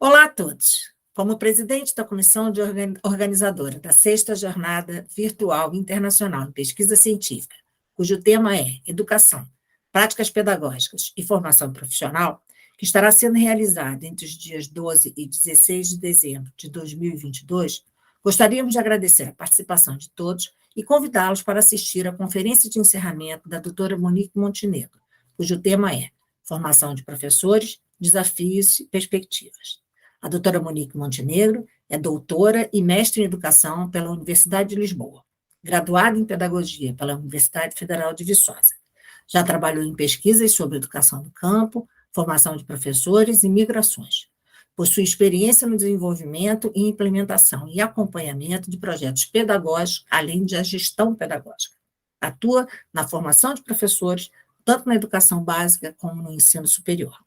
Olá a todos. Como presidente da comissão organizadora da Sexta Jornada Virtual Internacional em Pesquisa Científica, cujo tema é Educação, Práticas Pedagógicas e Formação Profissional, que estará sendo realizada entre os dias 12 e 16 de dezembro de 2022, gostaríamos de agradecer a participação de todos e convidá-los para assistir à conferência de encerramento da doutora Monique Montenegro, cujo tema é Formação de Professores, Desafios e Perspectivas. A doutora Monique Montenegro é doutora e mestre em educação pela Universidade de Lisboa, graduada em pedagogia pela Universidade Federal de Viçosa. Já trabalhou em pesquisas sobre educação no campo, formação de professores e migrações. Possui experiência no desenvolvimento e implementação e acompanhamento de projetos pedagógicos, além da gestão pedagógica. Atua na formação de professores, tanto na educação básica como no ensino superior.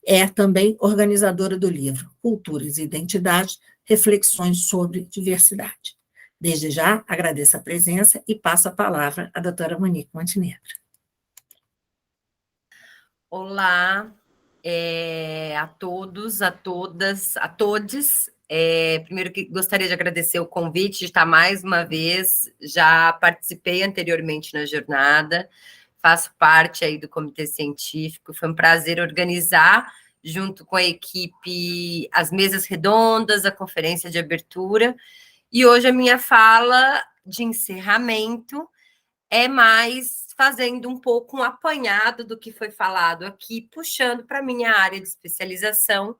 É também organizadora do livro Culturas e Identidades, Reflexões sobre Diversidade. Desde já, agradeço a presença e passo a palavra à doutora Monique Montenegro. Olá a todos, a todas, a todes. Primeiro que gostaria de agradecer o convite de estar mais uma vez. Já participei anteriormente na jornada, faço parte aí do comitê científico. Foi um prazer organizar, junto com a equipe, as mesas redondas, a conferência de abertura. E hoje a minha fala de encerramento é mais fazendo um pouco um apanhado do que foi falado aqui, puxando para a minha área de especialização,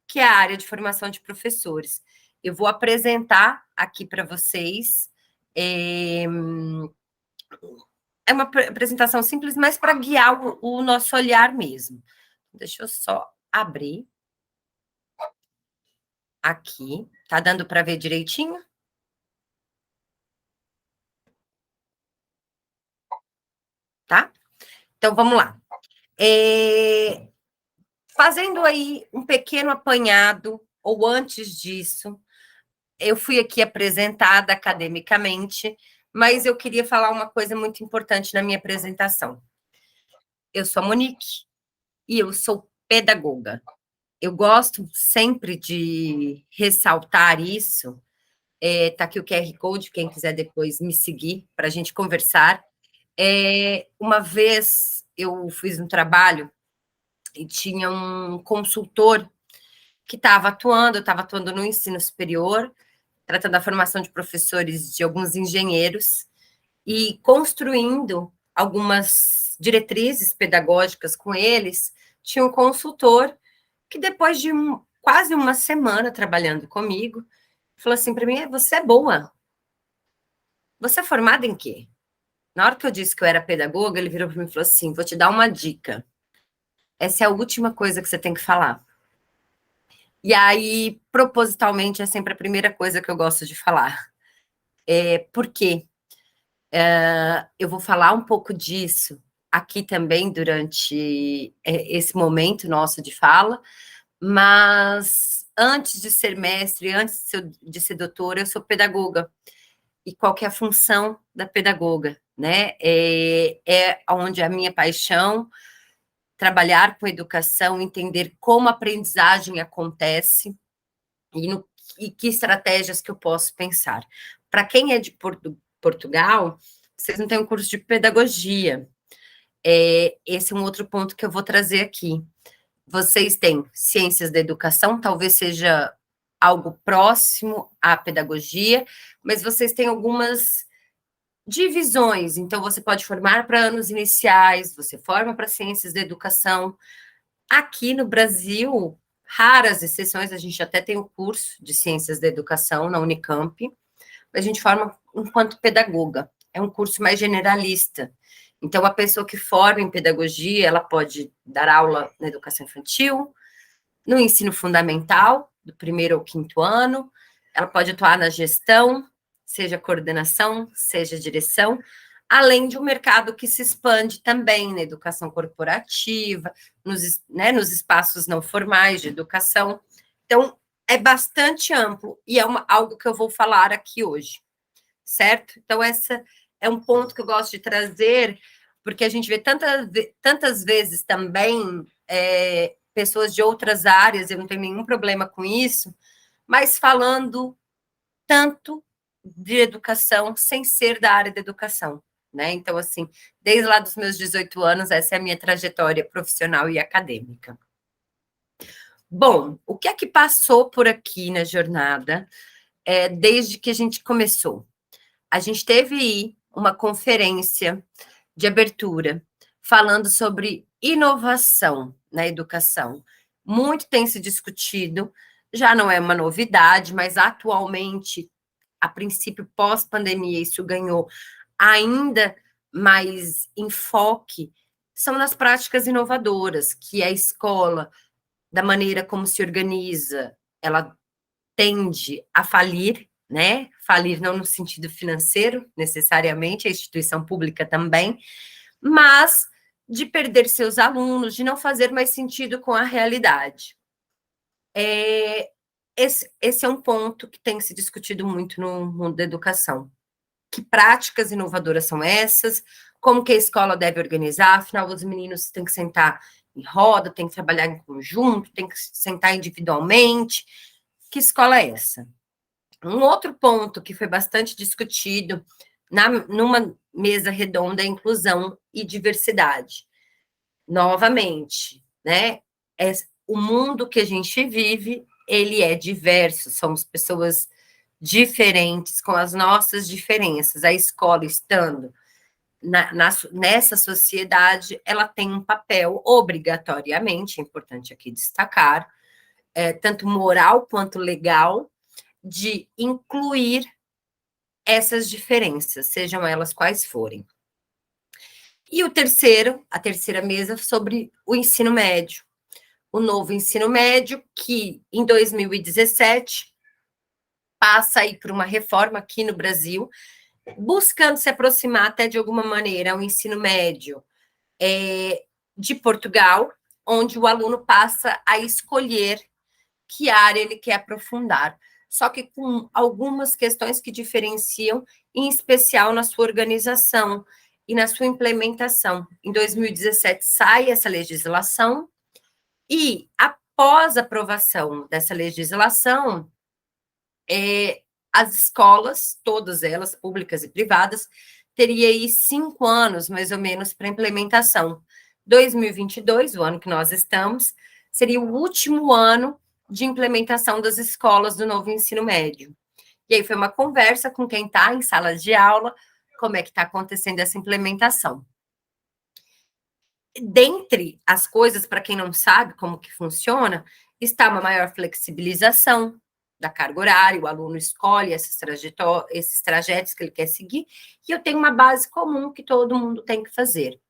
que é a área de formação de professores. Eu vou apresentar aqui para vocês, é uma apresentação simples, mas para guiar o nosso olhar mesmo. Deixa eu só abrir aqui. Tá dando para ver direitinho? Tá? Então, vamos lá. Fazendo aí um pequeno apanhado, ou antes disso, eu fui aqui apresentada academicamente, mas eu queria falar uma coisa muito importante na minha apresentação. Eu sou a Monique e eu sou pedagoga. Eu gosto sempre de ressaltar isso. Tá aqui o QR Code, quem quiser depois me seguir para a gente conversar. Uma vez eu fiz um trabalho e tinha um consultor que estava atuando, eu estava atuando no ensino superior, tratando da formação de professores de alguns engenheiros e construindo algumas diretrizes pedagógicas com eles. Tinha um consultor que, depois de quase uma semana trabalhando comigo, falou assim para mim: você é boa. Você é formada em quê? Na hora que eu disse que eu era pedagoga, ele virou para mim e falou assim: vou te dar uma dica. Essa é a última coisa que você tem que falar. E aí, propositalmente, é sempre a primeira coisa que eu gosto de falar. Por quê? Eu vou falar um pouco disso aqui também durante esse momento nosso de fala, mas antes de ser mestre, antes de ser doutora, eu sou pedagoga. E qual que é a função da pedagoga, né? É onde a minha paixão, trabalhar com educação, entender como a aprendizagem acontece e que estratégias que eu posso pensar. Para quem é de Portugal, vocês não têm um curso de pedagogia. Esse é um outro ponto que eu vou trazer aqui. Vocês têm ciências da educação, talvez seja algo próximo à pedagogia, mas vocês têm algumas divisões. Então, você pode formar para anos iniciais, você forma para ciências da educação. Aqui no Brasil, raras exceções, a gente até tem um curso de ciências da educação na Unicamp, a gente forma enquanto pedagoga. É um curso mais generalista. Então, a pessoa que forma em pedagogia, ela pode dar aula na educação infantil, no ensino fundamental, do 1º ao 5º ano, ela pode atuar na gestão, seja coordenação, seja direção, além de um mercado que se expande também na educação corporativa, nos espaços não formais de educação. Então, é bastante amplo e é algo que eu vou falar aqui hoje, certo? Então, esse é um ponto que eu gosto de trazer, porque a gente vê tantas vezes também pessoas de outras áreas, eu não tenho nenhum problema com isso, mas falando tanto de educação sem ser da área da educação, né? Então, assim, desde lá dos meus 18 anos, essa é a minha trajetória profissional e acadêmica. Bom, o que é que passou por aqui na jornada, desde que a gente começou? A gente teve aí uma conferência de abertura falando sobre inovação na educação. Muito tem se discutido, já não é uma novidade, mas atualmente, a princípio, pós-pandemia, isso ganhou ainda mais enfoque, são nas práticas inovadoras, que a escola, da maneira como se organiza, ela tende a falir, né? Falir não no sentido financeiro, necessariamente, a instituição pública também, mas de perder seus alunos, de não fazer mais sentido com a realidade. Esse é um ponto que tem se discutido muito no mundo da educação. Que práticas inovadoras são essas? Como que a escola deve organizar? Afinal, os meninos têm que sentar em roda, têm que trabalhar em conjunto, têm que sentar individualmente. Que escola é essa? Um outro ponto que foi bastante discutido numa mesa redonda é inclusão e diversidade. Novamente, né? O mundo que a gente vive, ele é diverso, somos pessoas diferentes, com as nossas diferenças. A escola, estando nessa sociedade, ela tem um papel, obrigatoriamente, é importante aqui destacar, tanto moral quanto legal, de incluir essas diferenças, sejam elas quais forem. E a terceira mesa, sobre o ensino médio. O novo ensino médio, que em 2017 passa aí por uma reforma aqui no Brasil, buscando se aproximar até de alguma maneira ao ensino médio de Portugal, onde o aluno passa a escolher que área ele quer aprofundar, só que com algumas questões que diferenciam, em especial na sua organização e na sua implementação. Em 2017 sai essa legislação e, após a aprovação dessa legislação, as escolas, todas elas, públicas e privadas, teria aí 5 anos, mais ou menos, para implementação. 2022, o ano que nós estamos, seria o último ano de implementação das escolas do novo ensino médio. E aí foi uma conversa com quem está em sala de aula, como é que está acontecendo essa implementação. Dentre as coisas, para quem não sabe como que funciona, está uma maior flexibilização da carga horária, o aluno escolhe esses trajetos que ele quer seguir, e eu tenho uma base comum que todo mundo tem que fazer.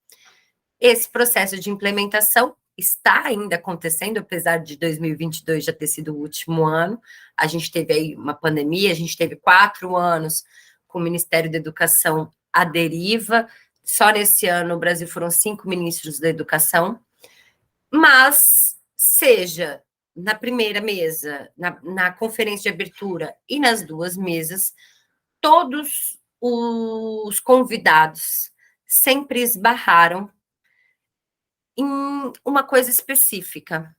Esse processo de implementação está ainda acontecendo, apesar de 2022 já ter sido o último ano. A gente teve aí uma pandemia, a gente teve 4 anos com o Ministério da Educação à deriva. Só nesse ano, no Brasil, foram 5 ministros da Educação. Mas, seja na primeira mesa, na conferência de abertura e nas 2 mesas, todos os convidados sempre esbarraram em uma coisa específica,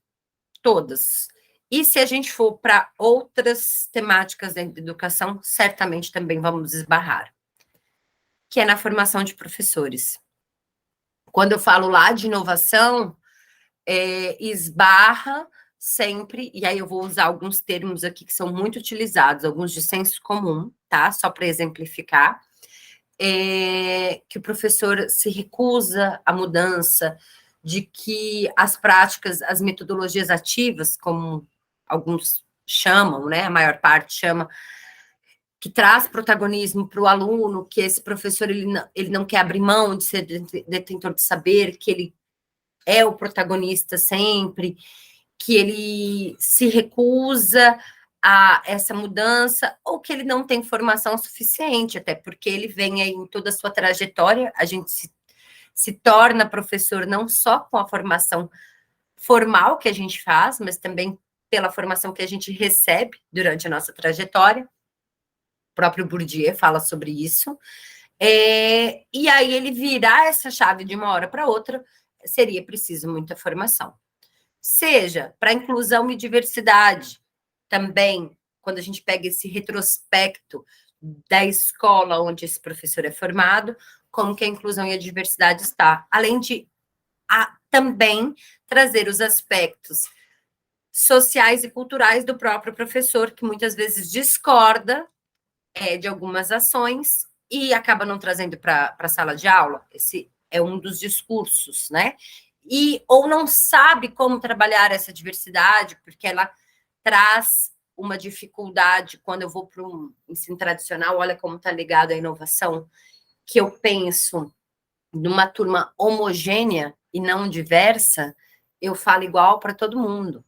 todas. E se a gente for para outras temáticas dentro da educação, certamente também vamos esbarrar, que é na formação de professores. Quando eu falo lá de inovação, esbarra sempre, e aí eu vou usar alguns termos aqui que são muito utilizados, alguns de senso comum, tá? Só para exemplificar, que o professor se recusa à mudança, de que as práticas, as metodologias ativas, como alguns chamam, né, a maior parte chama, que traz protagonismo para o aluno, que esse professor ele não quer abrir mão de ser detentor de saber, que ele é o protagonista sempre, que ele se recusa a essa mudança, ou que ele não tem formação suficiente, até porque ele vem aí em toda a sua trajetória, a gente se torna professor não só com a formação formal que a gente faz, mas também pela formação que a gente recebe durante a nossa trajetória. O próprio Bourdieu fala sobre isso. E aí ele virar essa chave de uma hora para outra, seria preciso muita formação. seja para inclusão e diversidade, também, quando a gente pega esse retrospecto da escola onde esse professor é formado, como que a inclusão e a diversidade está, além de também trazer os aspectos sociais e culturais do próprio professor, que muitas vezes discorda de algumas ações e acaba não trazendo para a sala de aula. Esse é um dos discursos, né? Ou não sabe como trabalhar essa diversidade, porque ela traz uma dificuldade quando eu vou para um ensino tradicional, olha como está ligado à inovação, que eu penso numa turma homogênea e não diversa, eu falo igual para todo mundo.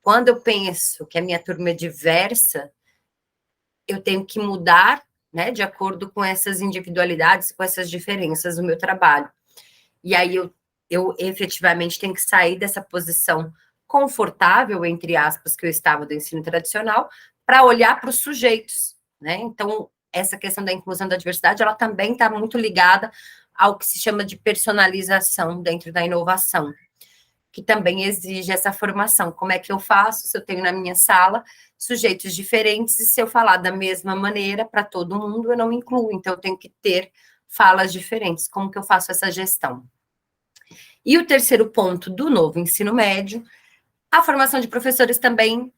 Quando eu penso que a minha turma é diversa, eu tenho que mudar, né, de acordo com essas individualidades, com essas diferenças no meu trabalho. E aí eu efetivamente tenho que sair dessa posição confortável, entre aspas, que eu estava do ensino tradicional, para olhar para os sujeitos, né? Então, essa questão da inclusão da diversidade, ela também está muito ligada ao que se chama de personalização dentro da inovação, que também exige essa formação. Como é que eu faço se eu tenho na minha sala sujeitos diferentes e se eu falar da mesma maneira para todo mundo, eu não incluo. Então, eu tenho que ter falas diferentes. Como que eu faço essa gestão? E o terceiro ponto do novo ensino médio, a formação de professores também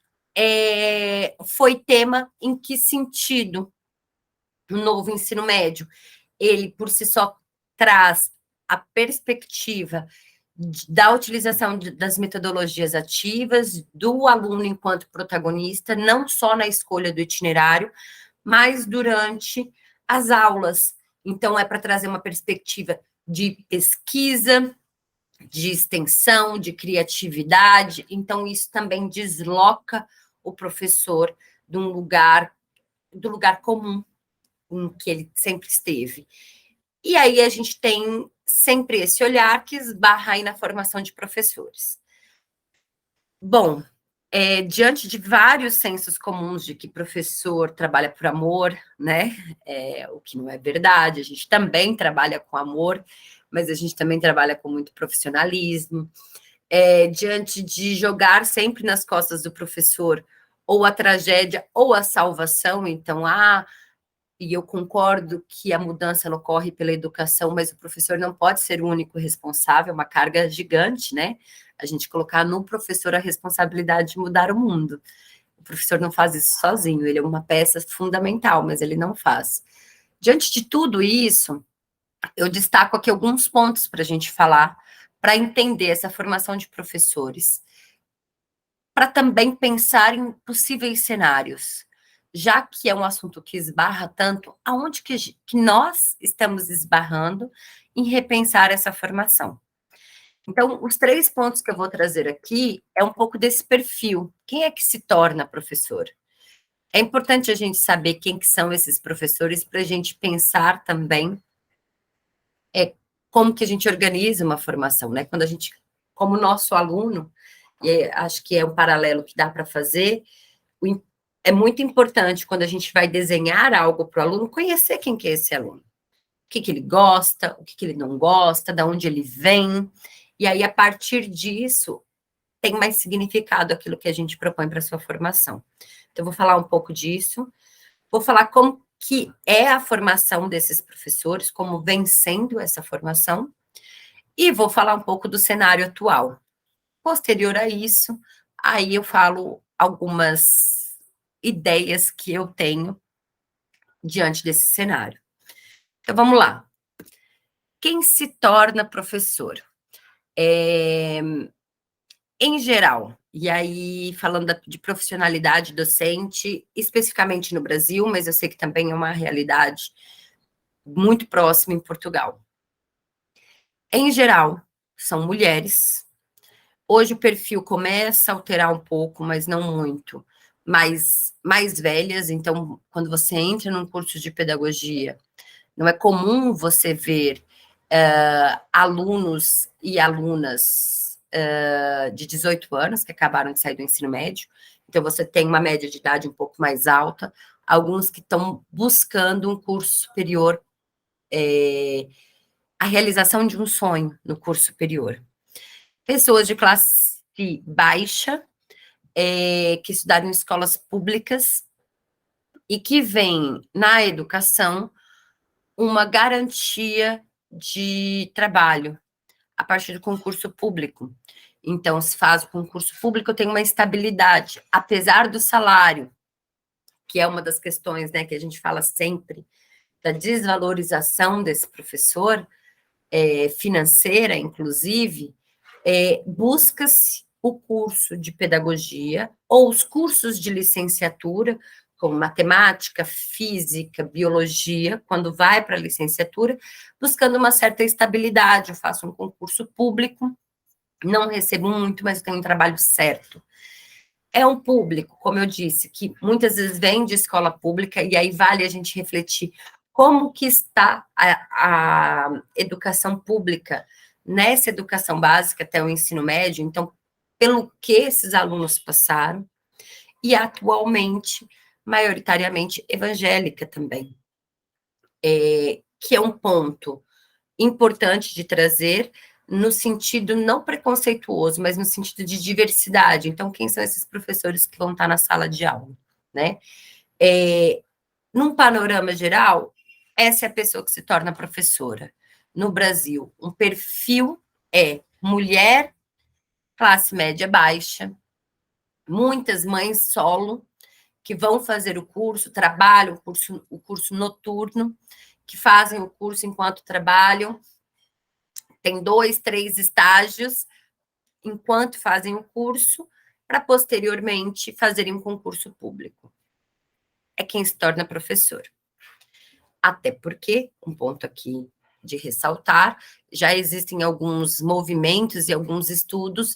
foi tema. Em que sentido o novo ensino médio? Ele, por si só, traz a perspectiva da utilização das metodologias ativas, do aluno enquanto protagonista, não só na escolha do itinerário, mas durante as aulas. Então, é para trazer uma perspectiva de pesquisa, de extensão, de criatividade. Então, isso também desloca o professor do lugar comum em que ele sempre esteve. E aí a gente tem sempre esse olhar que esbarra aí na formação de professores. Bom, diante de vários sensos comuns de que professor trabalha por amor, né? O que não é verdade, a gente também trabalha com amor, mas a gente também trabalha com muito profissionalismo. Diante de jogar sempre nas costas do professor ou a tragédia ou a salvação, então, e eu concordo que a mudança não ocorre pela educação, mas o professor não pode ser o único responsável, é uma carga gigante, né? A gente colocar no professor a responsabilidade de mudar o mundo. O professor não faz isso sozinho, ele é uma peça fundamental, mas ele não faz. Diante de tudo isso, eu destaco aqui alguns pontos para a gente falar, para entender essa formação de professores, para também pensar em possíveis cenários. Já que é um assunto que esbarra tanto, aonde que nós estamos esbarrando em repensar essa formação? Então, os 3 pontos que eu vou trazer aqui é um pouco desse perfil. Quem é que se torna professor? É importante a gente saber quem que são esses professores para a gente pensar também como que a gente organiza uma formação, né? Quando a gente, como nosso aluno, e acho que é um paralelo que dá para fazer, é muito importante, quando a gente vai desenhar algo para o aluno, conhecer quem que é esse aluno. O que ele gosta, o que ele não gosta, de onde ele vem. E aí, a partir disso, tem mais significado aquilo que a gente propõe para a sua formação. Então, eu vou falar um pouco disso. Vou falar como que é a formação desses professores, como vem sendo essa formação. E vou falar um pouco do cenário atual. Posterior a isso, aí eu falo algumas ideias que eu tenho diante desse cenário. Então, vamos lá. Quem se torna professor? Em geral, e aí falando de profissionalidade docente, especificamente no Brasil, mas eu sei que também é uma realidade muito próxima em Portugal. Em geral, são mulheres. Hoje o perfil começa a alterar um pouco, mas não muito, mais velhas. Então, quando você entra num curso de pedagogia, não é comum você ver alunos e alunas de 18 anos que acabaram de sair do ensino médio. Então, você tem uma média de idade um pouco mais alta, alguns que estão buscando um curso superior, a realização de um sonho no curso superior. Pessoas de classe classe baixa, que estudaram em escolas públicas e que vem na educação uma garantia de trabalho a partir do concurso público. Então, se faz o concurso público, tem uma estabilidade, apesar do salário, que é uma das questões, né, que a gente fala sempre, da desvalorização desse professor, financeira, inclusive, busca-se o curso de pedagogia ou os cursos de licenciatura, como matemática, física, biologia, quando vai para a licenciatura, buscando uma certa estabilidade. Eu faço um concurso público, não recebo muito, mas tenho um trabalho certo. É um público, como eu disse, que muitas vezes vem de escola pública, e aí vale a gente refletir como que está a educação pública nessa educação básica até o ensino médio, então, pelo que esses alunos passaram, e atualmente, maioritariamente evangélica também, que é um ponto importante de trazer, no sentido não preconceituoso, mas no sentido de diversidade. Então, quem são esses professores que vão estar na sala de aula, né? Num panorama geral, essa é a pessoa que se torna professora. No Brasil, um perfil é mulher, classe média baixa, muitas mães solo, que vão fazer o curso, trabalham o curso noturno, que fazem o curso enquanto trabalham, tem 2, 3 estágios enquanto fazem o curso, para posteriormente fazerem um concurso público. É quem se torna professor. Até porque, um ponto aqui de ressaltar, já existem alguns movimentos e alguns estudos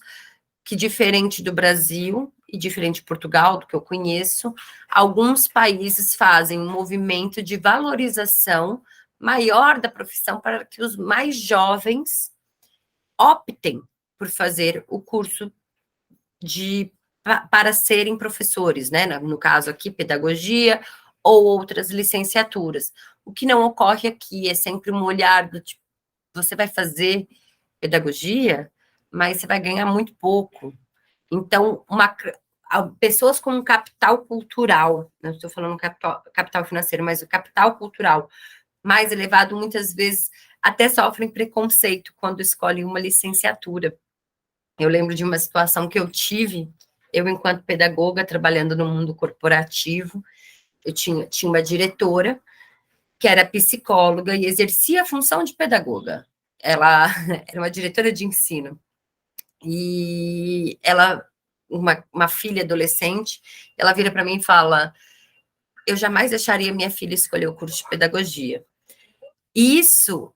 que, diferente do Brasil e diferente de Portugal, do que eu conheço, alguns países fazem um movimento de valorização maior da profissão para que os mais jovens optem por fazer o curso para serem professores, né? No caso aqui, pedagogia ou outras licenciaturas. O que não ocorre aqui é sempre um olhar do tipo, você vai fazer pedagogia, mas você vai ganhar muito pouco. Então, pessoas com um capital cultural, não estou falando capital financeiro, mas o capital cultural mais elevado, muitas vezes até sofrem preconceito quando escolhem uma licenciatura. Eu lembro de uma situação que eu tive, eu enquanto pedagoga, trabalhando no mundo corporativo, eu tinha uma diretora que era psicóloga e exercia a função de pedagoga. Ela era uma diretora de ensino. E ela, uma filha adolescente, ela vira para mim e fala: eu jamais deixaria minha filha escolher o curso de pedagogia. Isso,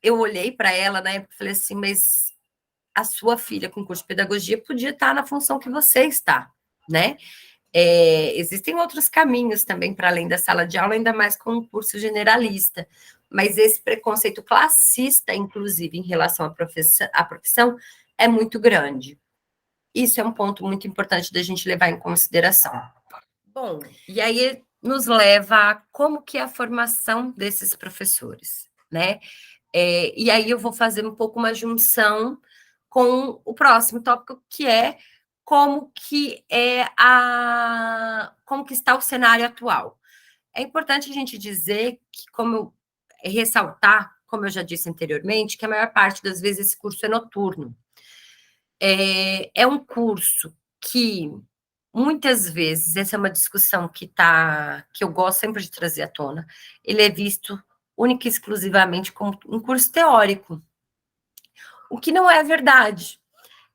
eu olhei para ela na época e falei assim, mas a sua filha com curso de pedagogia podia estar na função que você está, né? Existem outros caminhos também para além da sala de aula, ainda mais com um curso generalista, mas esse preconceito classista, inclusive, em relação à profissão, é muito grande. Isso é um ponto muito importante da gente levar em consideração. Bom, e aí nos leva a como que é a formação desses professores, né? E aí eu vou fazer um pouco uma junção com o próximo tópico, que é como que está o cenário atual. É importante a gente dizer que, ressaltar, como eu já disse anteriormente, que a maior parte das vezes esse curso é noturno. É um curso que, muitas vezes, essa é uma discussão que eu gosto sempre de trazer à tona, ele é visto única e exclusivamente como um curso teórico, o que não é verdade.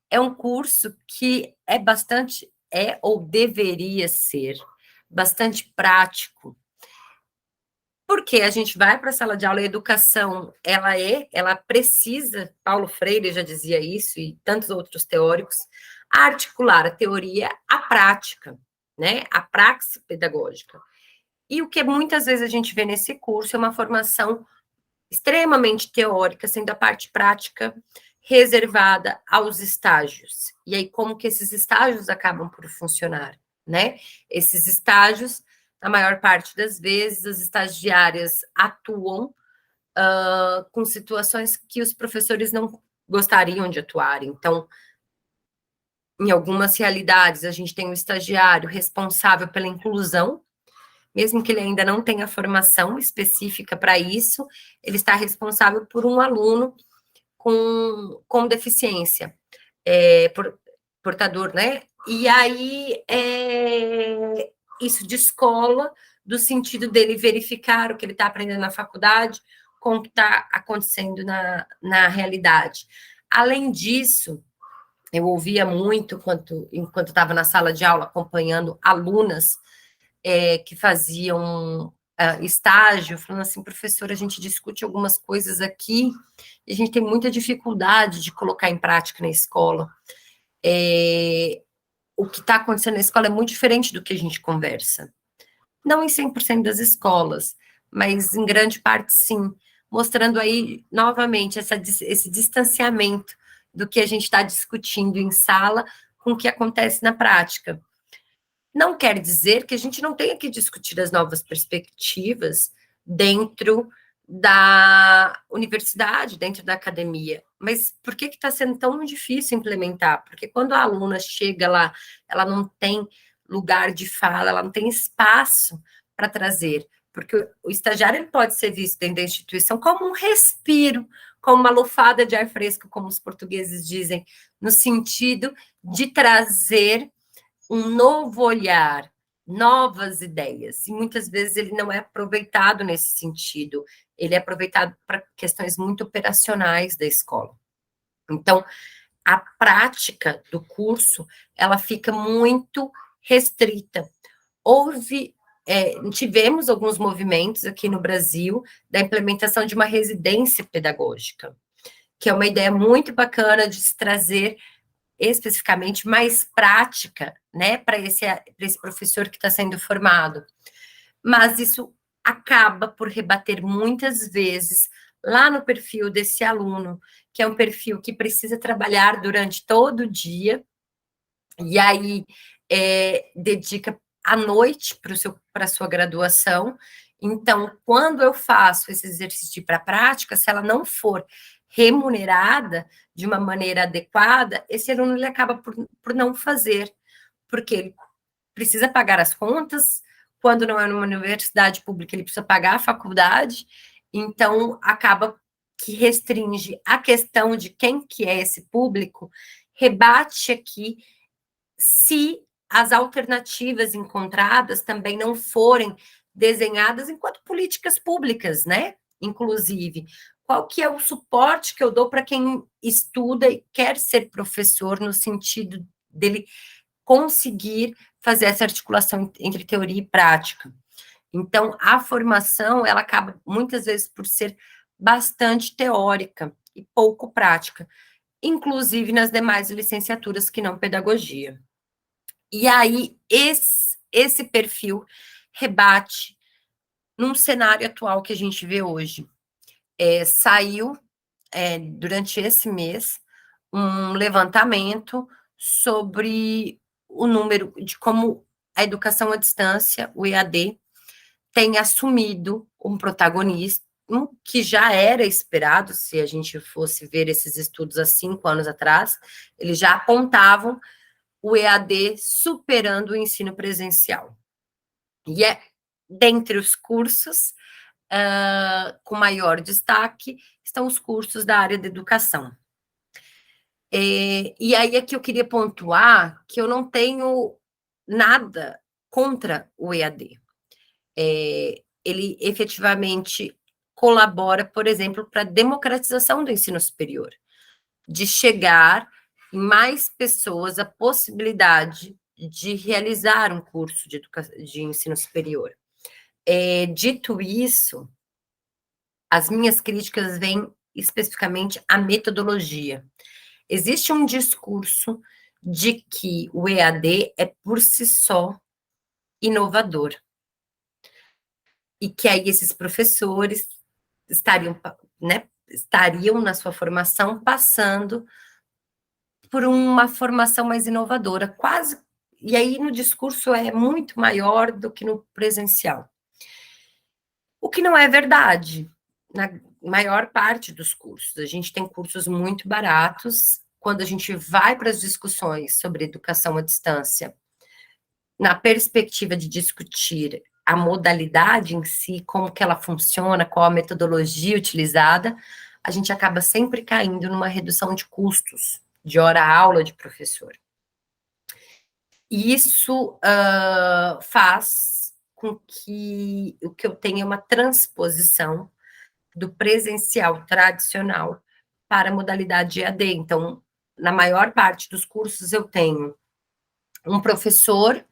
É um curso que ou deveria ser, bastante prático, porque a gente vai para a sala de aula, a educação, ela precisa, Paulo Freire já dizia isso, e tantos outros teóricos, articular a teoria à prática, né? A praxis pedagógica. E o que muitas vezes a gente vê nesse curso é uma formação extremamente teórica, sendo a parte prática reservada aos estágios. E aí, como que esses estágios acabam por funcionar, né? Esses estágios, na maior parte das vezes, as estagiárias atuam com situações que os professores não gostariam de atuar. Então, Em algumas realidades, a gente tem um estagiário responsável pela inclusão, mesmo que ele ainda não tenha formação específica para isso, ele está responsável por um aluno com deficiência, portador, né? E aí, isso descola do sentido dele verificar o que ele está aprendendo na faculdade com o que está acontecendo na realidade. Além disso, eu ouvia muito enquanto estava na sala de aula acompanhando alunas que faziam estágio, falando assim, professora, a gente discute algumas coisas aqui e a gente tem muita dificuldade de colocar em prática na escola. O que está acontecendo na escola é muito diferente do que a gente conversa. Não em 100% das escolas, mas em grande parte sim, mostrando aí, novamente, esse distanciamento do que a gente está discutindo em sala com o que acontece na prática. Não quer dizer que a gente não tenha que discutir as novas perspectivas dentro da universidade, dentro da academia. Mas por que está sendo tão difícil implementar? Porque quando a aluna chega lá, ela não tem lugar de fala, ela não tem espaço para trazer. Porque o estagiário ele pode ser visto dentro da instituição como um respiro, como uma lufada de ar fresco, como os portugueses dizem, no sentido de trazer um novo olhar, novas ideias, e muitas vezes ele não é aproveitado nesse sentido, ele é aproveitado para questões muito operacionais da escola. Então, a prática do curso, ela fica muito restrita. Tivemos alguns movimentos aqui no Brasil da implementação de uma residência pedagógica, que é uma ideia muito bacana de se trazer especificamente mais prática, né, para esse professor que está sendo formado. Mas isso acaba por rebater muitas vezes lá no perfil desse aluno, que é um perfil que precisa trabalhar durante todo o dia, e aí dedica à noite para a sua graduação. Então, quando eu faço esse exercício de ir para a prática, se ela não for remunerada de uma maneira adequada, esse aluno ele acaba por não fazer, porque ele precisa pagar as contas, quando não é numa universidade pública, ele precisa pagar a faculdade, então acaba que restringe a questão de quem que é esse público, rebate aqui se as alternativas encontradas também não forem desenhadas enquanto políticas públicas, né? Inclusive, qual que é o suporte que eu dou para quem estuda e quer ser professor, no sentido dele conseguir fazer essa articulação entre teoria e prática. Então, a formação, ela acaba muitas vezes por ser bastante teórica e pouco prática, inclusive nas demais licenciaturas que não pedagogia. E aí, esse perfil rebate num cenário atual que a gente vê hoje. Saiu, durante esse mês, um levantamento sobre o número de como a educação à distância, o EAD, tem assumido um protagonismo que já era esperado, se a gente fosse ver esses estudos há 5 anos atrás, eles já apontavam o EAD superando o ensino presencial. E dentre os cursos, com maior destaque, estão os cursos da área da educação. E aí é que eu queria pontuar que eu não tenho nada contra o EAD. Ele efetivamente colabora, por exemplo, para a democratização do ensino superior, de chegar em mais pessoas a possibilidade de realizar um curso de ensino superior. Dito isso, as minhas críticas vêm especificamente à metodologia. Existe um discurso de que o EAD é por si só inovador. E que aí esses professores estariam na sua formação passando por uma formação mais inovadora, quase, e aí no discurso é muito maior do que no presencial. O que não é verdade, na maior parte dos cursos. A gente tem cursos muito baratos quando a gente vai para as discussões sobre educação à distância, na perspectiva de discutir a modalidade em si, como que ela funciona, qual a metodologia utilizada, a gente acaba sempre caindo numa redução de custos de hora-aula de professor. E isso faz com que o que eu tenha uma transposição do presencial tradicional para a modalidade EAD. Então, na maior parte dos cursos, eu tenho um professor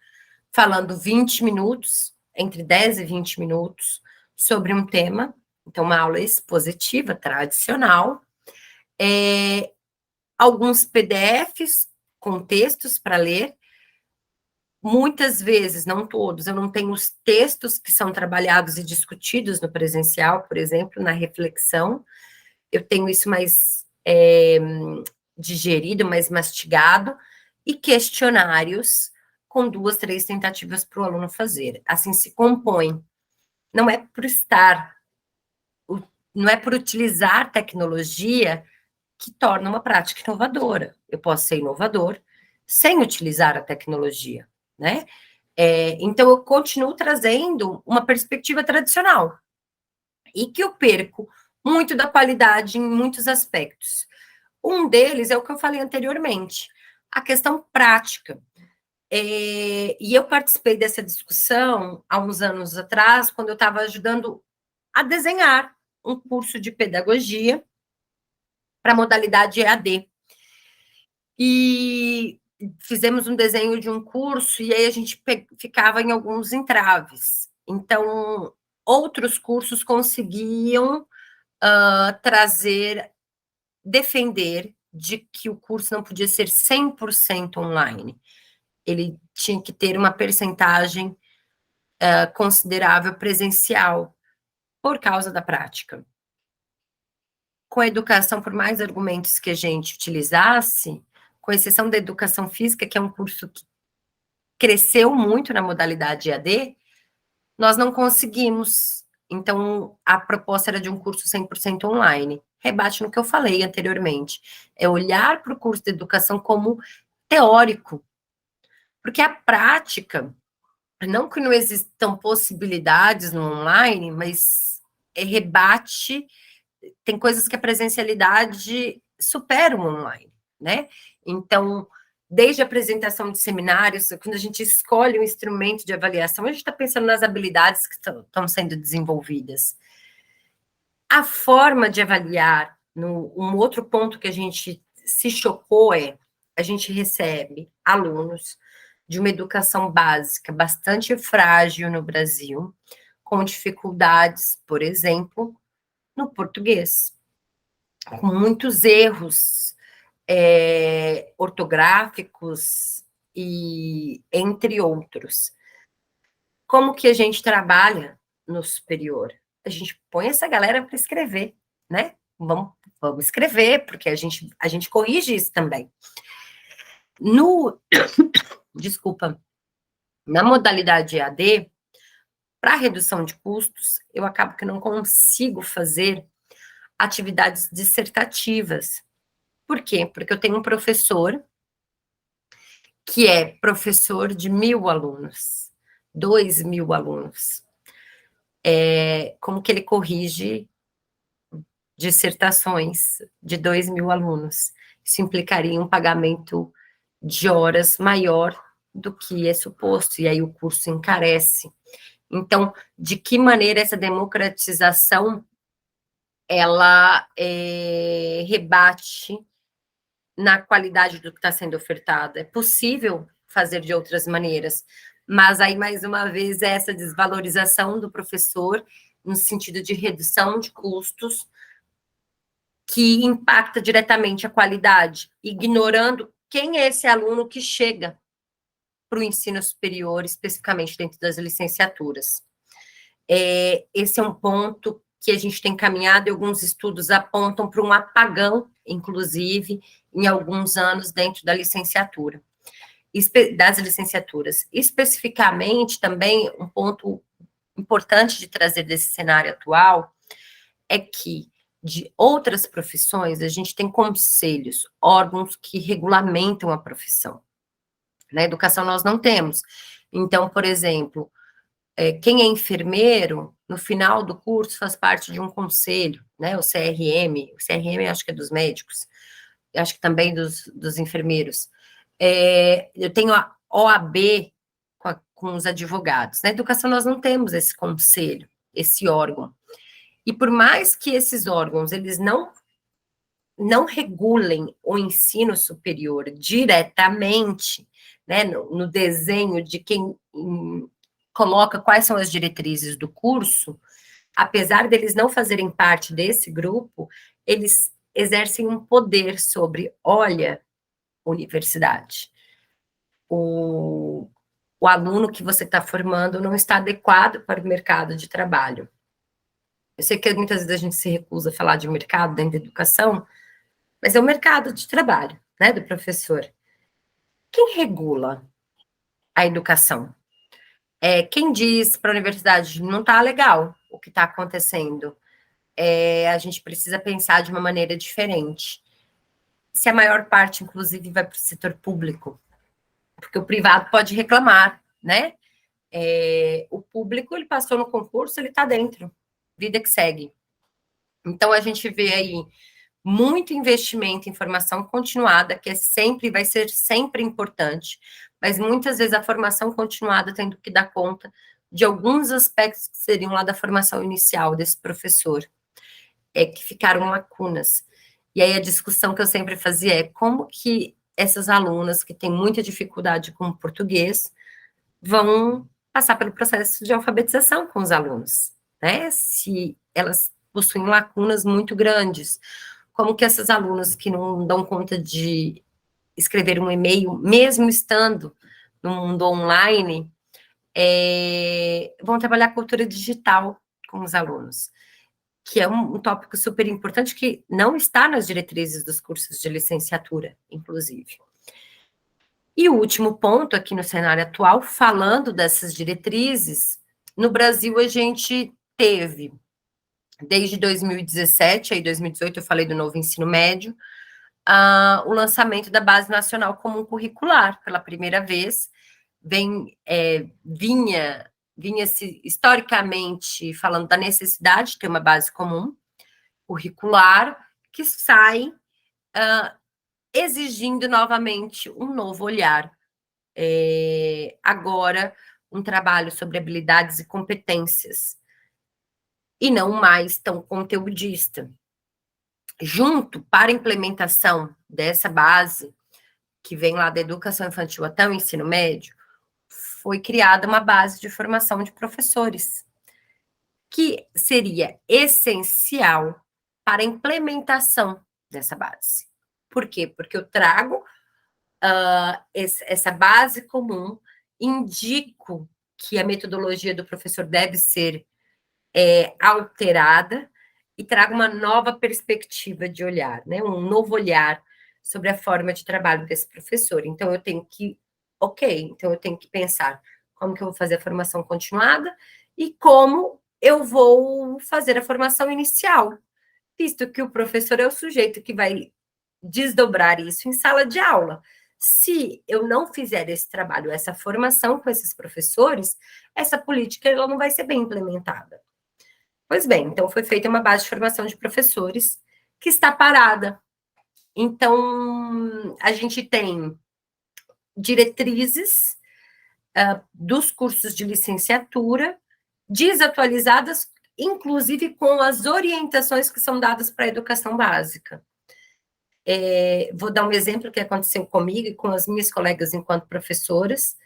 falando 20 minutos, entre 10 e 20 minutos, sobre um tema, então uma aula expositiva tradicional, alguns PDFs com textos para ler, muitas vezes, não todos, eu não tenho os textos que são trabalhados e discutidos no presencial, por exemplo, na reflexão, eu tenho isso mais digerido, mais mastigado, e questionários com 2, 3 tentativas para o aluno fazer. Assim se compõe. Não é por não é por utilizar tecnologia que torna uma prática inovadora. Eu posso ser inovador sem utilizar a tecnologia, né? Então, eu continuo trazendo uma perspectiva tradicional e que eu perco muito da qualidade em muitos aspectos. Um deles é o que eu falei anteriormente, a questão prática. E eu participei dessa discussão há uns anos atrás, quando eu estava ajudando a desenhar um curso de pedagogia para a modalidade EAD. E fizemos um desenho de um curso, e aí a gente ficava em alguns entraves. Então, outros cursos conseguiam defender de que o curso não podia ser 100% online. Ele tinha que ter uma percentagem considerável presencial, por causa da prática. Com a educação, por mais argumentos que a gente utilizasse, com exceção da educação física, que é um curso que cresceu muito na modalidade EAD, nós não conseguimos. Então, a proposta era de um curso 100% online. Rebate no que eu falei anteriormente. É olhar para o curso de educação como teórico. Porque a prática, não que não existam possibilidades no online, mas rebate, tem coisas que a presencialidade supera o online, né? Então, desde a apresentação de seminários, quando a gente escolhe um instrumento de avaliação, a gente está pensando nas habilidades que estão sendo desenvolvidas. A forma de avaliar, um outro ponto que a gente se chocou a gente recebe alunos de uma educação básica bastante frágil no Brasil, com dificuldades, por exemplo, no português, com muitos erros ortográficos e entre outros. Como que a gente trabalha no superior? A gente põe essa galera para escrever, né? Vamos escrever, porque a gente corrige isso também. Desculpa, na modalidade EAD, para redução de custos, eu acabo que não consigo fazer atividades dissertativas. Por quê? Porque eu tenho um professor que é professor de 1.000 alunos, 2.000 alunos. Como que ele corrige dissertações de 2.000 alunos? Isso implicaria um pagamento de horas maior do que é suposto, e aí o curso encarece. Então, de que maneira essa democratização, ela rebate na qualidade do que está sendo ofertado? É possível fazer de outras maneiras, mas aí, mais uma vez, essa desvalorização do professor, no sentido de redução de custos, que impacta diretamente a qualidade, ignorando quem é esse aluno que chega para o ensino superior, especificamente dentro das licenciaturas. Esse é um ponto que a gente tem caminhado, e alguns estudos apontam para um apagão, inclusive, em alguns anos dentro da licenciatura, das licenciaturas. Especificamente, também, um ponto importante de trazer desse cenário atual é que de outras profissões, a gente tem conselhos, órgãos que regulamentam a profissão. Na educação nós não temos. Então, por exemplo, quem é enfermeiro, no final do curso faz parte de um conselho, né? O CRM acho que é dos médicos, acho que também dos enfermeiros. Eu tenho a OAB com os advogados. Na educação nós não temos esse conselho, esse órgão. E por mais que esses órgãos, eles não regulem o ensino superior diretamente, né, no desenho de quem coloca quais são as diretrizes do curso, apesar deles não fazerem parte desse grupo, eles exercem um poder sobre, olha, universidade, o aluno que você está formando não está adequado para o mercado de trabalho. Eu sei que muitas vezes a gente se recusa a falar de mercado dentro da educação, mas é o mercado de trabalho, né, do professor. Quem regula a educação? Quem diz para a universidade, não está legal o que está acontecendo, a gente precisa pensar de uma maneira diferente. Se a maior parte, inclusive, vai para o setor público, porque o privado pode reclamar, né? O público, ele passou no concurso, ele está dentro, vida que segue. Então, a gente vê aí muito investimento em formação continuada, que vai ser sempre importante, mas muitas vezes a formação continuada tendo que dar conta de alguns aspectos que seriam lá da formação inicial desse professor, que ficaram lacunas. E aí a discussão que eu sempre fazia é como que essas alunas que têm muita dificuldade com o português vão passar pelo processo de alfabetização com os alunos, né? Se elas possuem lacunas muito grandes, como que essas alunas que não dão conta de escrever um e-mail, mesmo estando no mundo online, vão trabalhar cultura digital com os alunos, que é um tópico super importante que não está nas diretrizes dos cursos de licenciatura, inclusive. E o último ponto aqui no cenário atual, falando dessas diretrizes, no Brasil a gente teve, desde 2017, aí 2018 eu falei do novo ensino médio, o lançamento da Base Nacional Comum Curricular, pela primeira vez, vinha-se historicamente falando da necessidade de ter uma base comum curricular, que sai exigindo novamente um novo olhar. Agora, um trabalho sobre habilidades e competências, e não mais tão conteudista. Junto, para a implementação dessa base, que vem lá da educação infantil até o ensino médio, foi criada uma base de formação de professores, que seria essencial para a implementação dessa base. Por quê? Porque eu trago essa base comum, indico que a metodologia do professor deve ser alterada e trago uma nova perspectiva de olhar, né? Um novo olhar sobre a forma de trabalho desse professor. Então, eu tenho que pensar como que eu vou fazer a formação continuada e como eu vou fazer a formação inicial, visto que o professor é o sujeito que vai desdobrar isso em sala de aula. Se eu não fizer esse trabalho, essa formação com esses professores, essa política ela não vai ser bem implementada. Pois bem, então foi feita uma base de formação de professores que está parada. Então, a gente tem diretrizes dos cursos de licenciatura desatualizadas, inclusive com as orientações que são dadas para a educação básica. Vou dar um exemplo que aconteceu comigo e com as minhas colegas enquanto professoras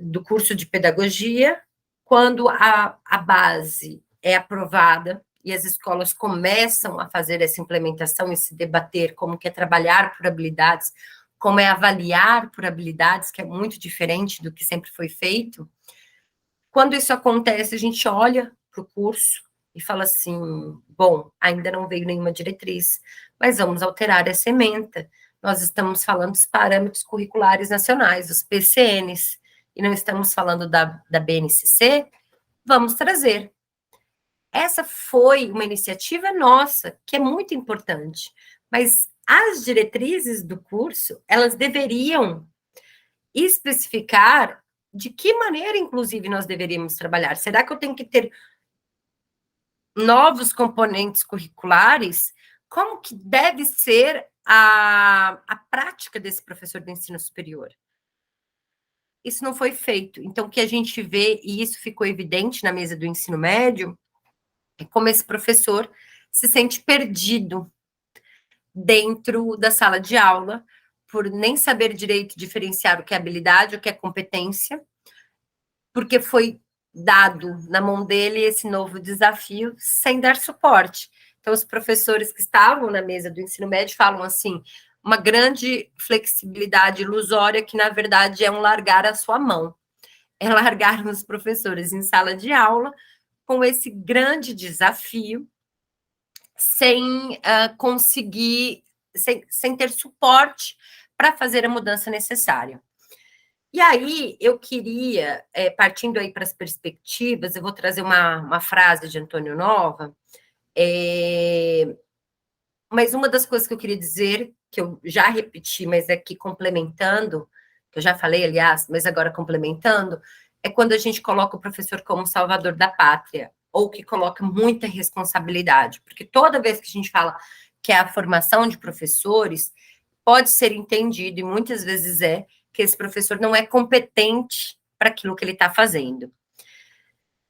do curso de pedagogia. Quando a base é aprovada e as escolas começam a fazer essa implementação e se debater como que é trabalhar por habilidades, como é avaliar por habilidades, que é muito diferente do que sempre foi feito. Quando isso acontece, a gente olha para o curso e fala assim, bom, ainda não veio nenhuma diretriz, mas vamos alterar essa ementa. Nós estamos falando dos parâmetros curriculares nacionais, os PCNs, e não estamos falando da BNCC, vamos trazer. Essa foi uma iniciativa nossa, que é muito importante, mas as diretrizes do curso, elas deveriam especificar de que maneira, inclusive, nós deveríamos trabalhar. Será que eu tenho que ter novos componentes curriculares? Como que deve ser a prática desse professor do ensino superior? Isso não foi feito. Então, o que a gente vê, e isso ficou evidente na mesa do ensino médio, é como esse professor se sente perdido dentro da sala de aula, por nem saber direito diferenciar o que é habilidade, o que é competência, porque foi dado na mão dele esse novo desafio sem dar suporte. Então, os professores que estavam na mesa do ensino médio falam assim, uma grande flexibilidade ilusória que, na verdade, é um largar a sua mão. É largar os professores em sala de aula com esse grande desafio sem conseguir, sem ter suporte para fazer a mudança necessária. E aí, eu queria, partindo aí para as perspectivas, eu vou trazer uma frase de Antônio Nova, mas uma das coisas que eu queria dizer, que eu já repeti, mas aqui complementando, que eu já falei, aliás, mas agora complementando, é quando a gente coloca o professor como salvador da pátria, ou que coloca muita responsabilidade, porque toda vez que a gente fala que é a formação de professores, pode ser entendido, e muitas vezes que esse professor não é competente para aquilo que ele está fazendo.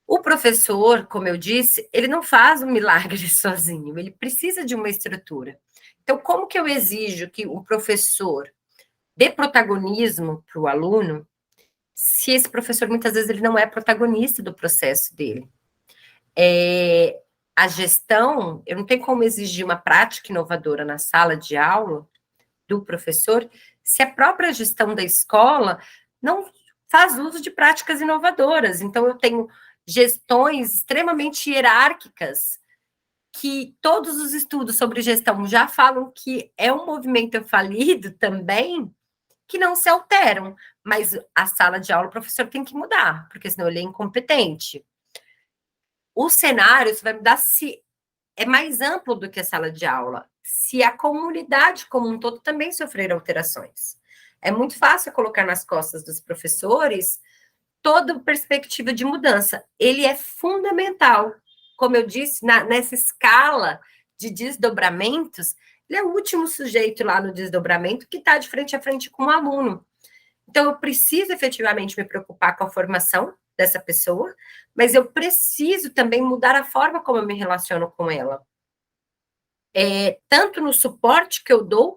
O professor, como eu disse, ele não faz um milagre sozinho, ele precisa de uma estrutura. Então, como que eu exijo que o professor dê protagonismo para o aluno, se esse professor, muitas vezes, ele não é protagonista do processo dele? A gestão, eu não tenho como exigir uma prática inovadora na sala de aula do professor, se a própria gestão da escola não faz uso de práticas inovadoras. Então, eu tenho gestões extremamente hierárquicas, que todos os estudos sobre gestão já falam que é um movimento falido também, que não se alteram. Mas a sala de aula, o professor tem que mudar, porque senão ele é incompetente. O cenário, você vai mudar se é mais amplo do que a sala de aula, se a comunidade como um todo também sofrer alterações. É muito fácil colocar nas costas dos professores toda perspectiva de mudança. Ele é fundamental. Como eu disse, nessa escala de desdobramentos, ele é o último sujeito lá no desdobramento que está de frente a frente com o aluno. Então, eu preciso efetivamente me preocupar com a formação dessa pessoa, mas eu preciso também mudar a forma como eu me relaciono com ela. Tanto no suporte que eu dou,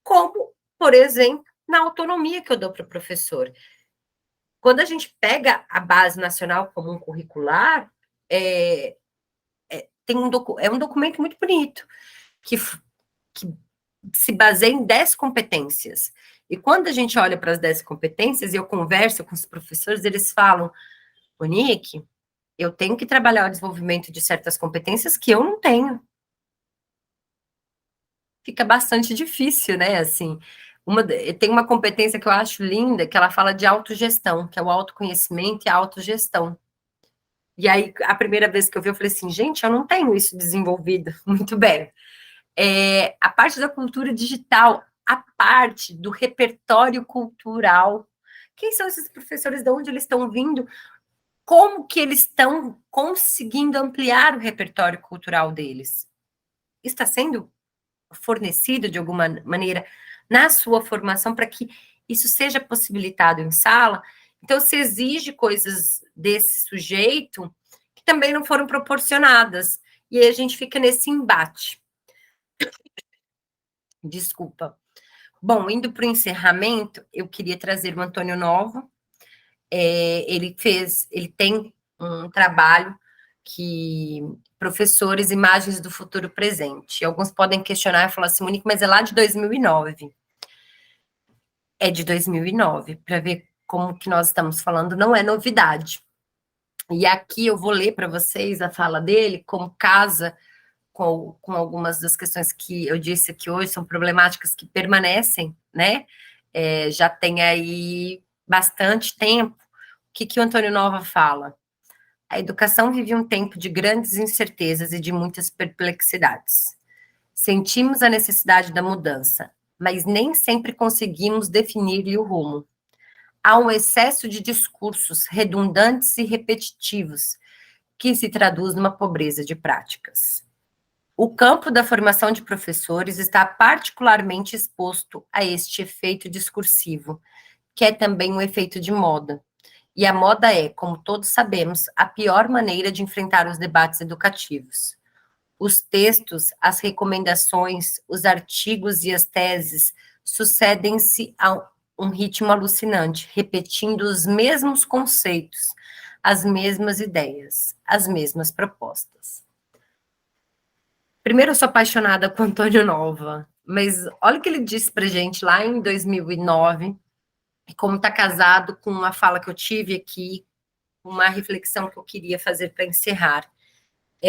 como, por exemplo, na autonomia que eu dou para o professor. Quando a gente pega a Base Nacional Comum Curricular, tem um documento muito bonito, que se baseia em 10 competências. E quando a gente olha para as 10 competências, e eu converso com os professores, eles falam, Monique, eu tenho que trabalhar o desenvolvimento de certas competências que eu não tenho. Fica bastante difícil, né? Assim, tem uma competência que eu acho linda, que ela fala de autogestão, que é o autoconhecimento e a autogestão. E aí, a primeira vez que eu vi, eu falei assim, gente, eu não tenho isso desenvolvido. Muito bem. A parte da cultura digital, a parte do repertório cultural. Quem são esses professores? De onde eles estão vindo? Como que eles estão conseguindo ampliar o repertório cultural deles? Está sendo fornecido de alguma maneira na sua formação para que isso seja possibilitado em sala? Então, se exige coisas desse sujeito que também não foram proporcionadas. E aí a gente fica nesse embate. Desculpa. Bom, indo para o encerramento, eu queria trazer o Antônio Nova. Ele tem um trabalho que professores, imagens do futuro presente. Alguns podem questionar e falar assim, Monique, mas é lá de 2009. É de 2009, para ver como que nós estamos falando, não é novidade. E aqui eu vou ler para vocês a fala dele, como casa com algumas das questões que eu disse que hoje são problemáticas que permanecem, né? Já tem aí bastante tempo. O que o Antônio Nova fala? A educação vive um tempo de grandes incertezas e de muitas perplexidades. Sentimos a necessidade da mudança, mas nem sempre conseguimos definir-lhe o rumo. Há um excesso de discursos redundantes e repetitivos, que se traduz numa pobreza de práticas. O campo da formação de professores está particularmente exposto a este efeito discursivo, que é também um efeito de moda. E a moda é, como todos sabemos, a pior maneira de enfrentar os debates educativos. Os textos, as recomendações, os artigos e as teses sucedem-se a um ritmo alucinante, repetindo os mesmos conceitos, as mesmas ideias, as mesmas propostas. Primeiro, eu sou apaixonada com Antônio Nova, mas olha o que ele disse para gente lá em 2009, e como está casado com uma fala que eu tive aqui, uma reflexão que eu queria fazer para encerrar.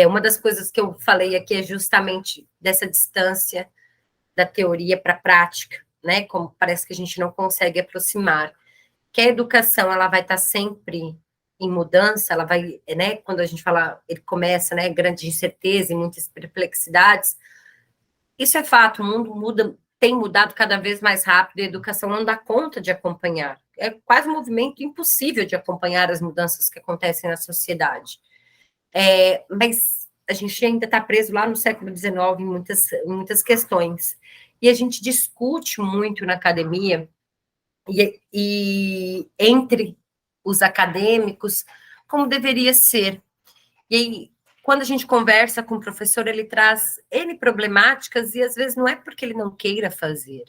Uma das coisas que eu falei aqui é justamente dessa distância da teoria para a prática, né? Como parece que a gente não consegue aproximar. Que a educação, ela vai estar sempre em mudança, ela vai, né? Quando a gente fala, ele começa, né? Grande incerteza e muitas perplexidades. Isso é fato, o mundo muda, tem mudado cada vez mais rápido, e a educação não dá conta de acompanhar. É quase um movimento impossível de acompanhar as mudanças que acontecem na sociedade. Mas a gente ainda está preso lá no século XIX em muitas questões. E a gente discute muito na academia, e entre os acadêmicos, como deveria ser. E aí, quando a gente conversa com o professor, ele traz N problemáticas, e às vezes não é porque ele não queira fazer,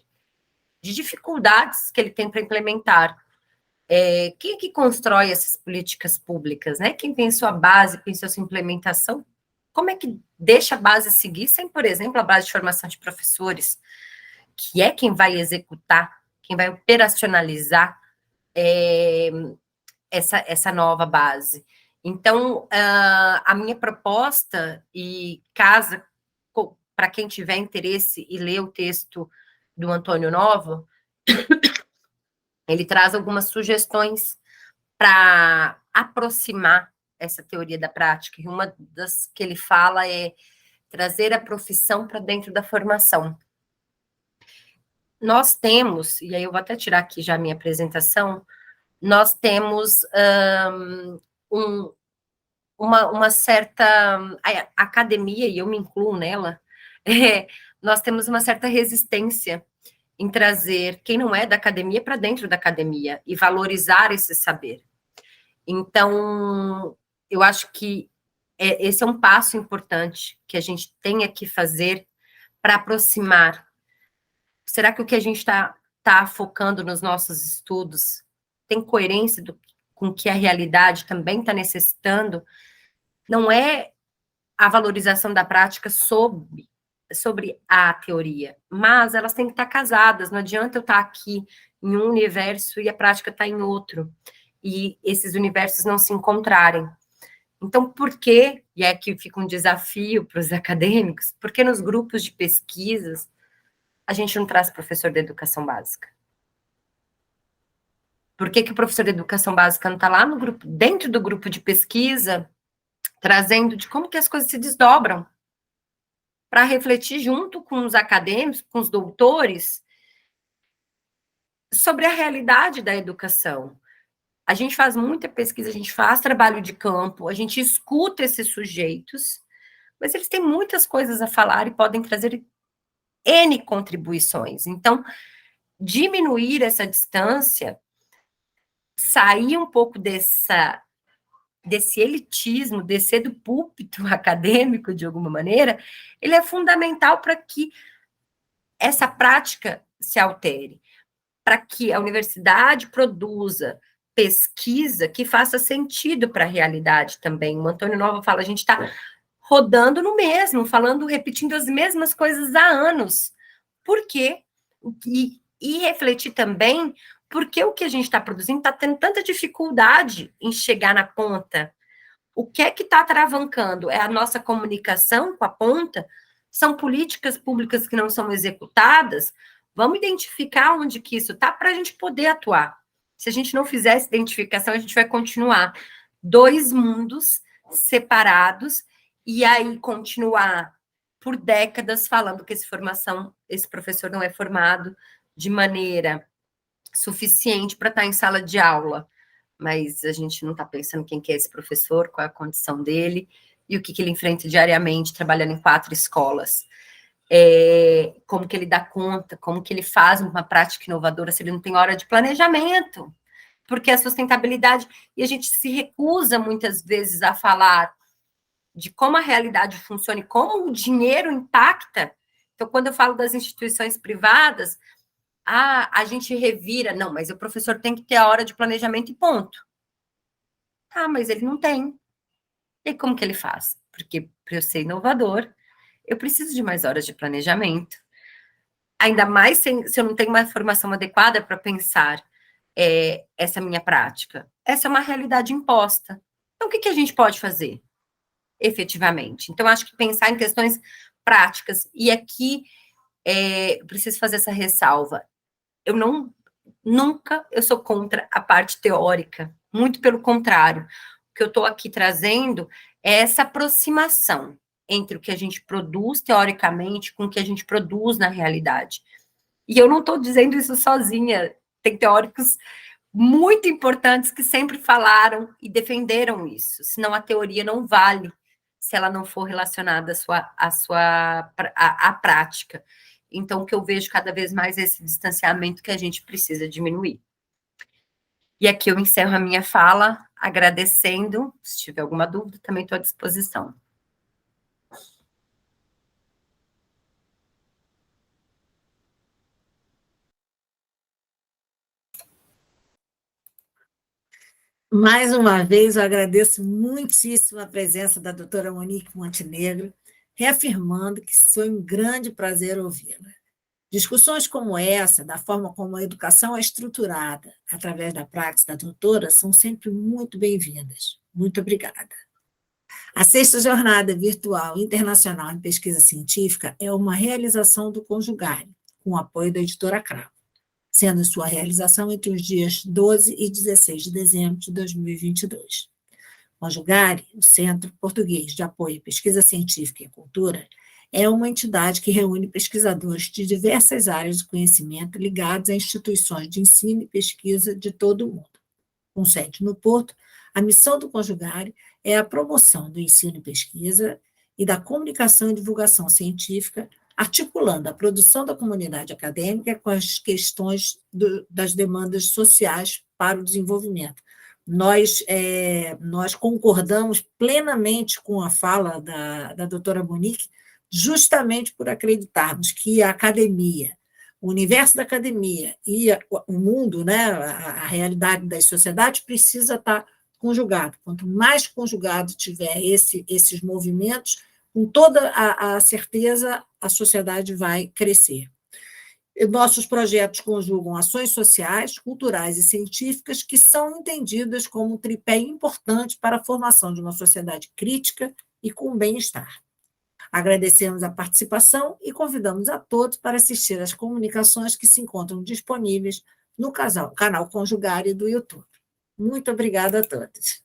de dificuldades que ele tem para implementar. Quem é que constrói essas políticas públicas, né? Quem pensou a base, pensou essa implementação, como é que deixa a base seguir sem, por exemplo, a base de formação de professores, que é quem vai executar, quem vai operacionalizar essa nova base. Então, a minha proposta, e casa para quem tiver interesse e ler o texto do Antônio Nova, ele traz algumas sugestões para aproximar essa teoria da prática, e uma das que ele fala é trazer a profissão para dentro da formação. Nós temos, e aí eu vou até tirar aqui já a minha apresentação, nós temos uma certa a academia, e eu me incluo nela, nós temos uma certa resistência em trazer quem não é da academia para dentro da academia e valorizar esse saber. Então, eu acho que esse é um passo importante que a gente tem que fazer para aproximar. Será que o que a gente está focando nos nossos estudos tem coerência com o que a realidade também está necessitando? Não é a valorização da prática sobre a teoria, mas elas têm que estar casadas. Não adianta eu estar aqui em um universo e a prática está em outro, e esses universos não se encontrarem. Então, por que, e é que fica um desafio para os acadêmicos, por que nos grupos de pesquisas a gente não traz professor de educação básica? Por que o professor de educação básica não está lá no grupo, dentro do grupo de pesquisa, trazendo de como que as coisas se desdobram, para refletir junto com os acadêmicos, com os doutores, sobre a realidade da educação? A gente faz muita pesquisa, a gente faz trabalho de campo, a gente escuta esses sujeitos, mas eles têm muitas coisas a falar e podem trazer N contribuições. Então, diminuir essa distância, sair um pouco desse elitismo, descer do púlpito acadêmico, de alguma maneira, ele é fundamental para que essa prática se altere, para que a universidade produza pesquisa que faça sentido para a realidade também. O Antônio Nova fala, a gente está rodando no mesmo, falando, repetindo as mesmas coisas há anos. Por quê? E refletir também porque o que a gente está produzindo está tendo tanta dificuldade em chegar na ponta. O que é que está travancando? É a nossa comunicação com a ponta? São políticas públicas que não são executadas? Vamos identificar onde que isso está para a gente poder atuar. Se a gente não fizer essa identificação, a gente vai continuar dois mundos separados, e aí continuar por décadas falando que esse professor não é formado de maneira suficiente para estar em sala de aula, mas a gente não está pensando quem que é esse professor, qual é a condição dele, e o que ele enfrenta diariamente, trabalhando em 4 escolas. Como que ele dá conta, como que ele faz uma prática inovadora se ele não tem hora de planejamento, porque a sustentabilidade, e a gente se recusa muitas vezes a falar de como a realidade funciona e como o dinheiro impacta. Então, quando eu falo das instituições privadas, a gente revira, não, mas o professor tem que ter a hora de planejamento e ponto. Ah, mas ele não tem. E como que ele faz? Porque para eu ser inovador, eu preciso de mais horas de planejamento. Ainda mais se eu não tenho uma formação adequada para pensar essa minha prática. Essa é uma realidade imposta. Então, o que a gente pode fazer, efetivamente? Então, acho que pensar em questões práticas. E aqui, preciso fazer essa ressalva. Eu sou contra a parte teórica. Muito pelo contrário. O que eu estou aqui trazendo é essa aproximação entre o que a gente produz teoricamente com o que a gente produz na realidade. E eu não estou dizendo isso sozinha. Tem teóricos muito importantes que sempre falaram e defenderam isso. Senão a teoria não vale se ela não for relacionada à prática. Então, o que eu vejo cada vez mais é esse distanciamento que a gente precisa diminuir. E aqui eu encerro a minha fala, agradecendo. Se tiver alguma dúvida, também estou à disposição. Mais uma vez, eu agradeço muitíssimo a presença da doutora Monique Montenegro, reafirmando que foi um grande prazer ouvi-la. Discussões como essa, da forma como a educação é estruturada através da prática da doutora, são sempre muito bem-vindas. Muito obrigada. A Sexta Jornada Virtual Internacional em Pesquisa Científica é uma realização do Conjugare, com o apoio da editora Cravo, sendo sua realização entre os dias 12 e 16 de dezembro de 2022. Conjugare, o Centro Português de Apoio à Pesquisa Científica e Cultura, é uma entidade que reúne pesquisadores de diversas áreas de conhecimento ligados a instituições de ensino e pesquisa de todo o mundo. Com sede no Porto, a missão do Conjugare é a promoção do ensino e pesquisa e da comunicação e divulgação científica, articulando a produção da comunidade acadêmica com as questões das demandas sociais para o desenvolvimento. Nós concordamos plenamente com a fala da doutora Monique, justamente por acreditarmos que a academia, o universo da academia e o mundo, né, a realidade das sociedades precisa estar conjugado. Quanto mais conjugado tiver esses movimentos, com toda a certeza, a sociedade vai crescer. Nossos projetos conjugam ações sociais, culturais e científicas que são entendidas como um tripé importante para a formação de uma sociedade crítica e com bem-estar. Agradecemos a participação e convidamos a todos para assistir às comunicações que se encontram disponíveis no canal Conjugare do YouTube. Muito obrigada a todos.